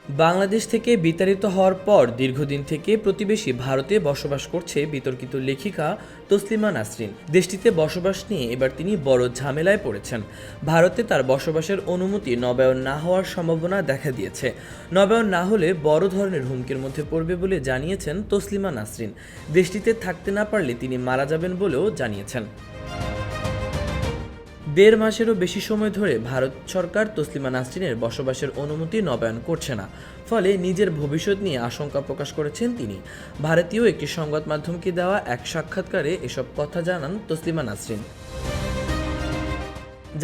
বাংলাদেশ থেকে বিতাড়িত হওয়ার পর দীর্ঘদিন থেকে প্রতিবেশী ভারতে বসবাস করছে বিতর্কিত লেখিকা তসলিমা নাসরিন। দেশটিতে বসবাস নিয়ে এবার তিনি বড় ঝামেলায় পড়েছেন। ভারতে তার বসবাসের অনুমতি নবায়ন না হওয়ার সম্ভাবনা দেখা দিয়েছে। নবায়ন না হলে বড় ধরনের হুমকির মধ্যে পড়বে বলে জানিয়েছেন তসলিমা নাসরিন। দেশটিতে থাকতে না পারলে তিনি মারা যাবেন বলেও জানিয়েছেন। ১.৫ মাসেরও বেশি সময় ধরে ভারত সরকার তসলিমা নাসরিনের বসবাসের অনুমতি নবায়ন করছে না। ফলে নিজের ভবিষ্যৎ নিয়ে আশঙ্কা প্রকাশ করেছেন তিনি। ভারতীয় একটি সংবাদ মাধ্যমকে দেওয়া এক সাক্ষাৎকারে এসব কথা জানান তসলিমা নাসরিন।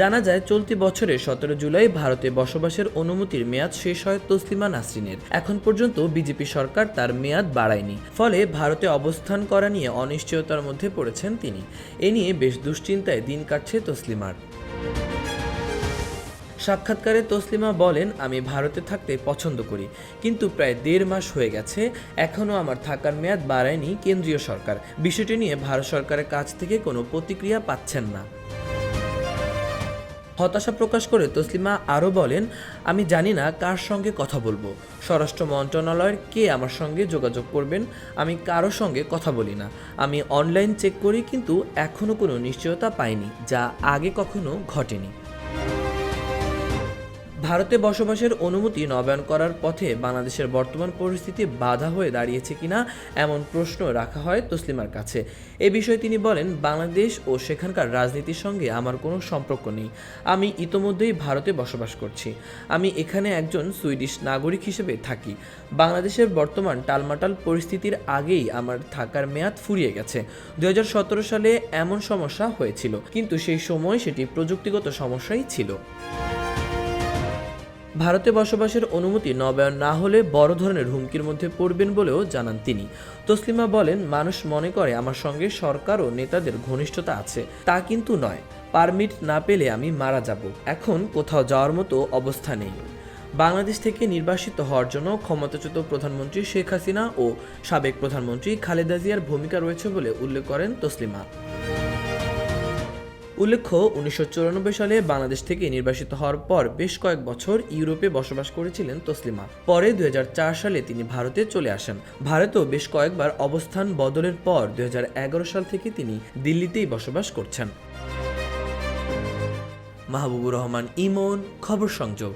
জানা যায়, চলতি বছরের ১৭ জুলাই ভারতে বসবাসের অনুমতির মেয়াদ শেষ হয় তসলিমা নাসরিনের। এখন পর্যন্ত বিজেপি সরকার তার মেয়াদ বাড়ায়নি। ফলে ভারতে অবস্থান করা নিয়ে অনিশ্চয়তার মধ্যে পড়েছেন তিনি। এ নিয়ে বেশ দুশ্চিন্তায় দিন কাটছে তসলিমার। সাক্ষাৎকারে তসলিমা বলেন, আমি ভারতে থাকতে পছন্দ করি, কিন্তু প্রায় ১.৫ মাস হয়ে গেছে, এখনও আমার থাকার মেয়াদ বাড়ায়নি কেন্দ্রীয় সরকার। বিষয়টি নিয়ে ভারত সরকারের কাছ থেকে কোনো প্রতিক্রিয়া পাচ্ছেন না। হতাশা প্রকাশ করে তসলিমা আরও বলেন, আমি জানি না কার সঙ্গে কথা বলবো। স্বরাষ্ট্র মন্ত্রণালয়ের কে আমার সঙ্গে যোগাযোগ করবেন। আমি কারো সঙ্গে কথা বলি না। আমি অনলাইন চেক করি, কিন্তু এখনও কোনো নিশ্চয়তা পাইনি, যা আগে কখনো ঘটেনি। ভারতে বসবাসের অনুমতি নবায়ন করার পথে বাংলাদেশের বর্তমান পরিস্থিতি বাধা হয়ে দাঁড়িয়েছে কিনা এমন প্রশ্ন রাখা হয় তসলিমার কাছে। এ বিষয়ে তিনি বলেন, বাংলাদেশ ও সেখানকার রাজনীতির সঙ্গে আমার কোনো সম্পর্ক নেই। আমি ইতোমধ্যেই ভারতে বসবাস করছি। আমি এখানে একজন সুইডিশ নাগরিক হিসেবে থাকি। বাংলাদেশের বর্তমান টালমাটাল পরিস্থিতির আগেই আমার থাকার মেয়াদ ফুরিয়ে গেছে। ২০১৭ সালে এমন সমস্যা হয়েছিল, কিন্তু সেই সময় সেটি প্রযুক্তিগত সমস্যাই ছিল। ভারতে বসবাসের অনুমতি নবায়ন না হলে বড় ধরনের হুমকির মধ্যে পড়বেন বলেও জানান তিনি। তসলিমা বলেন, মানুষ মনে করে আমার সঙ্গে সরকার ও নেতাদের ঘনিষ্ঠতা আছে, তা কিন্তু নয়। পারমিট না পেলে আমি মারা যাব। এখন কোথাও যাওয়ার মতো অবস্থা নেই। বাংলাদেশ থেকে নির্বাসিত হওয়ার জন্য ক্ষমতাচ্যুত প্রধানমন্ত্রী শেখ হাসিনা ও সাবেক প্রধানমন্ত্রী খালেদা জিয়ার ভূমিকা রয়েছে বলে উল্লেখ করেন তসলিমা। উল্লেখ্য, ১৯৯৪ সালে বাংলাদেশ থেকে নির্বাসিত হওয়ার পর বেশ কয়েক বছর ইউরোপে বসবাস করেছিলেন তসলিমা। পরে ২০০৪ সালে তিনি ভারতে চলে আসেন। ভারতেও বেশ কয়েকবার অবস্থান বদলের পর ২০১১ সাল থেকে তিনি দিল্লিতেই বসবাস করছেন। মাহবুবুর রহমান ইমন, খবর সংযোগ।